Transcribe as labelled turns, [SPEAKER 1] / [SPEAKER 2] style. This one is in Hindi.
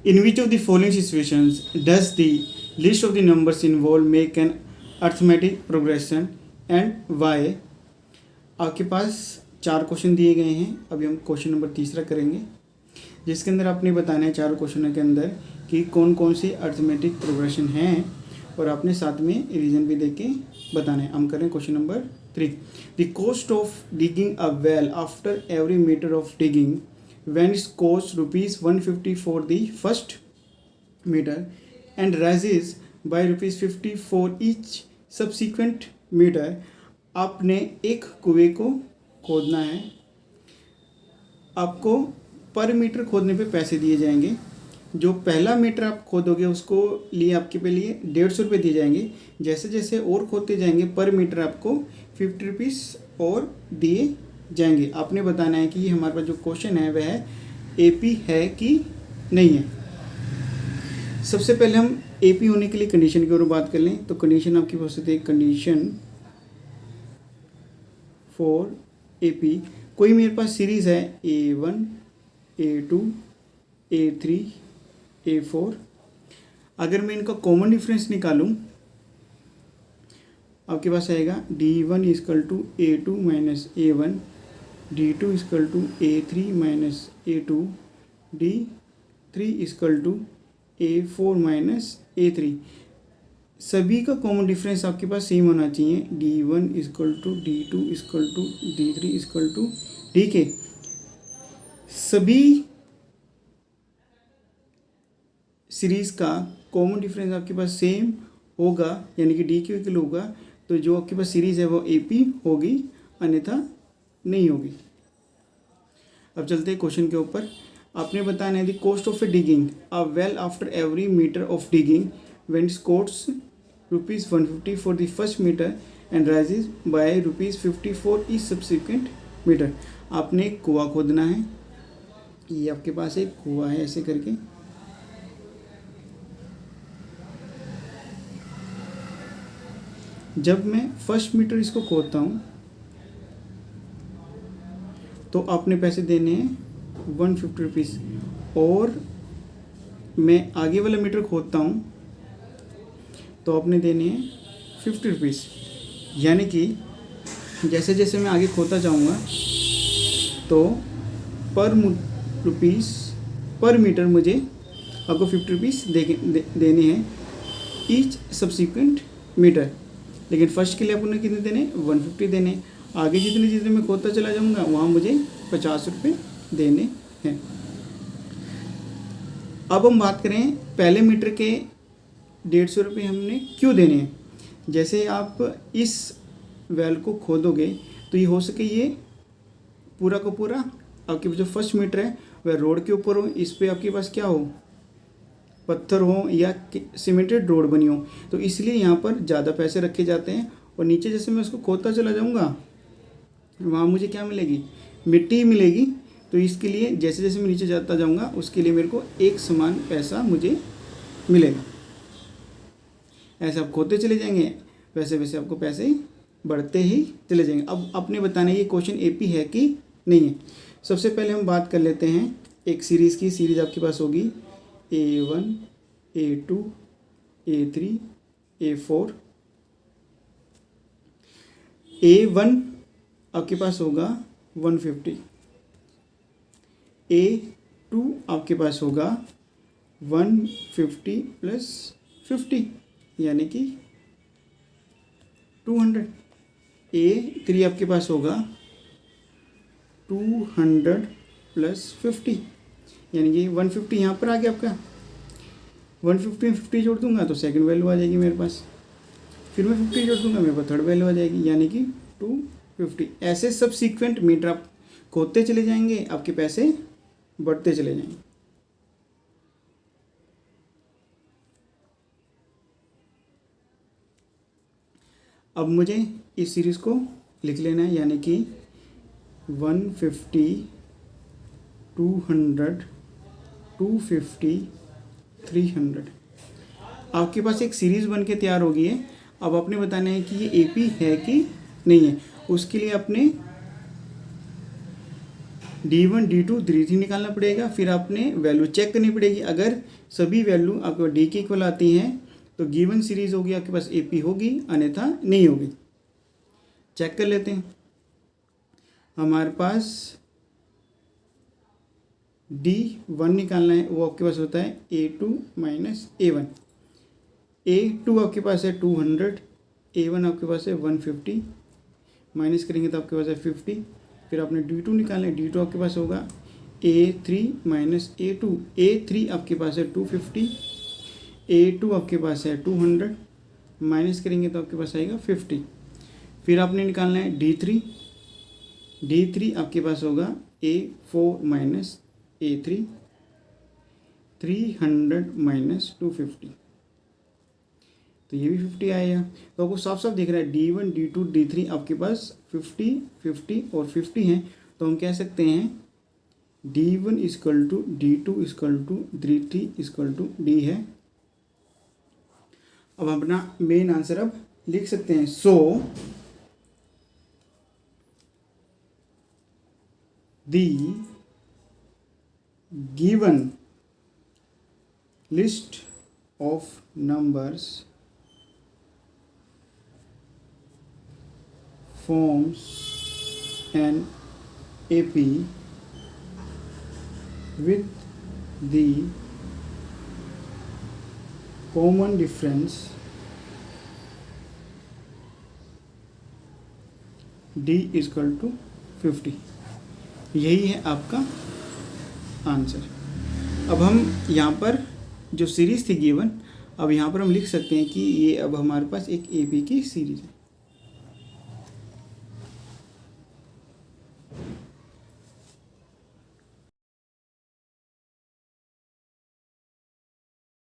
[SPEAKER 1] In which of the following situations does the list of the numbers involved make an arithmetic progression and why? आपके पास 4 क्वेश्चन दिए गए हैं। अभी हम क्वेश्चन नंबर तीसरा करेंगे, जिसके अंदर आपने बताना है चारों क्वेश्चनों के अंदर कि कौन कौन सी अर्थमेटिक प्रोग्रेशन हैं, और आपने साथ में रीजन भी देके बताना है। हम करें question number 3। The cost of digging a well after every metre of digging when it costs rupees 150 for the first meter and rises by rupees 50 for each subsequent meter। आपने एक कुएं को खोदना है, आपको पर मीटर खोदने पे पैसे दिए जाएंगे। जो पहला मीटर आप खोदोगे उसको लिए आपके पे लिए 150 रुपये दिए जाएंगे। जैसे जैसे और खोदते जाएंगे पर मीटर आपको 50 रुपीज़ और दिए जाएंगे। आपने बताना है कि ये हमारे पास जो क्वेश्चन है वह एपी है कि नहीं है। सबसे पहले हम एपी होने के लिए कंडीशन की ओर बात कर लें तो कंडीशन आपकी पास होती है कंडीशन फॉर एपी। कोई मेरे पास सीरीज़ है A1 A2 A3 A4। अगर मैं इनका कॉमन डिफरेंस निकालूं आपके पास आएगा D1 = A2 - A1, D2 = A3 - A2, D3 = A4 - A3। सभी का कॉमन डिफरेंस आपके पास सेम होना चाहिए। D1 = D2 = D3 = DK। सभी सीरीज़ का कॉमन डिफरेंस आपके पास सेम होगा, यानी कि DQ इक्वल होगा, तो जो आपके पास सीरीज़ है वो AP होगी, अन्यथा नहीं होगी। अब चलते हैं क्वेश्चन के ऊपर। आपने बताना है the cost of a digging a well after every metre of digging when it costs rupees 150 for the first metre and rises by rupees 50 for each subsequent metre. आपने एक कुआं खोदना है, ये आपके पास एक कुआं है ऐसे करके। जब मैं फर्स्ट मीटर इसको खोदता हूँ तो आपने पैसे देने हैं 150 रुपीज़, और मैं आगे वाला मीटर खोदता हूँ तो आपने देने हैं 50 रुपीज़। यानी कि जैसे जैसे मैं आगे खोदता जाऊँगा तो पर मीटर मुझे आपको 50 रुपीज़ देने हैं ईच सब्सिक्वेंट मीटर। लेकिन फर्स्ट के लिए आपने कितने देने, 150 देने। आगे जितने जितने मैं खोदता चला जाऊंगा वहाँ मुझे 50 रुपये देने हैं। अब हम बात करें पहले मीटर के 150 रुपये हमने क्यों देने हैं। जैसे आप इस वेल को खोदोगे तो ये हो सके ये पूरा का पूरा आपके जो फर्स्ट मीटर है वह रोड के ऊपर हो, इस पर आपके पास क्या हो, पत्थर हो या सीमेंटेड रोड बनी हो, तो इसलिए यहाँ पर ज़्यादा पैसे रखे जाते हैं। और नीचे जैसे मैं उसको खोदता चला जाऊँगा वहाँ मुझे क्या मिलेगी, मिट्टी मिलेगी। तो इसके लिए जैसे जैसे मैं नीचे जाता जाऊँगा उसके लिए मेरे को एक समान पैसा मुझे मिलेगा। ऐसे आप खोदते चले जाएंगे वैसे वैसे आपको पैसे बढ़ते ही चले जाएंगे। अब आपने बताना है ये क्वेश्चन एपी है कि नहीं है। सबसे पहले हम बात कर लेते हैं एक सीरीज़ की। सीरीज़ आपके पास होगी A1 A2 A3 A4। A1 आपके पास होगा 150, A2 आपके पास होगा 150 + 50 यानी कि 200। A3 आपके पास होगा 200 + 50 यानी कि 150 यहाँ पर आ गया आपका। 150 में 50 जोड़ दूंगा तो सेकंड वैल्यू आ जाएगी मेरे पास, फिर मैं 50 जोड़ दूंगा मेरे पास थर्ड वैल्यू आ जाएगी, यानी कि 250। ऐसे सब सीक्वेंट मीटर आप खोदते चले जाएंगे, आपके पैसे बढ़ते चले जाएंगे। अब मुझे इस सीरीज़ को लिख लेना है, यानी कि 150 200 250 300। आपके पास एक सीरीज़ बन के तैयार हो गई है। अब आपने बताना है कि ये एपी है कि नहीं है। उसके लिए आपने D1 D2 D3 निकालना पड़ेगा। फिर आपने वैल्यू चेक करनी पड़ेगी। अगर सभी वैल्यू आपके डी के इक्वल आती हैं तो गिवन सीरीज होगी आपके पास AP होगी, अन्यथा नहीं होगी। चेक कर लेते हैं। हमारे पास D1 निकालना है, वो आपके पास होता है A2 माइनस A1। A2 आपके पास है 200, A1 आपके पास है 150, माइनस करेंगे तो आपके पास है 50। फिर आपने D2 निकालना है, D2 आपके पास होगा A3 माइनस A2। A3 आपके पास है 250, A2 आपके पास है 200, माइनस करेंगे तो आपके पास आएगा 50। फिर आपने निकालना है D3। D3 आपके पास होगा A4 माइनस A3, 300 माइनस 250, तो ये भी 50 आएगा। तो आपको साफ साफ दिख रहा है D1 D2 D3 आपके पास 50 50 और 50 हैं। तो हम कह सकते हैं D1 equal to D2 equal to D3 equal to D है। अब हम अपना मेन आंसर अब लिख सकते हैं। So the given list of numbers forms an AP with the common difference D equal to 50। यही है आपका आंसर। अब हम यहाँ पर जो सीरीज़ थी गिवन, अब यहाँ पर हम लिख सकते हैं कि ये अब हमारे पास एक AP की सीरीज़ है।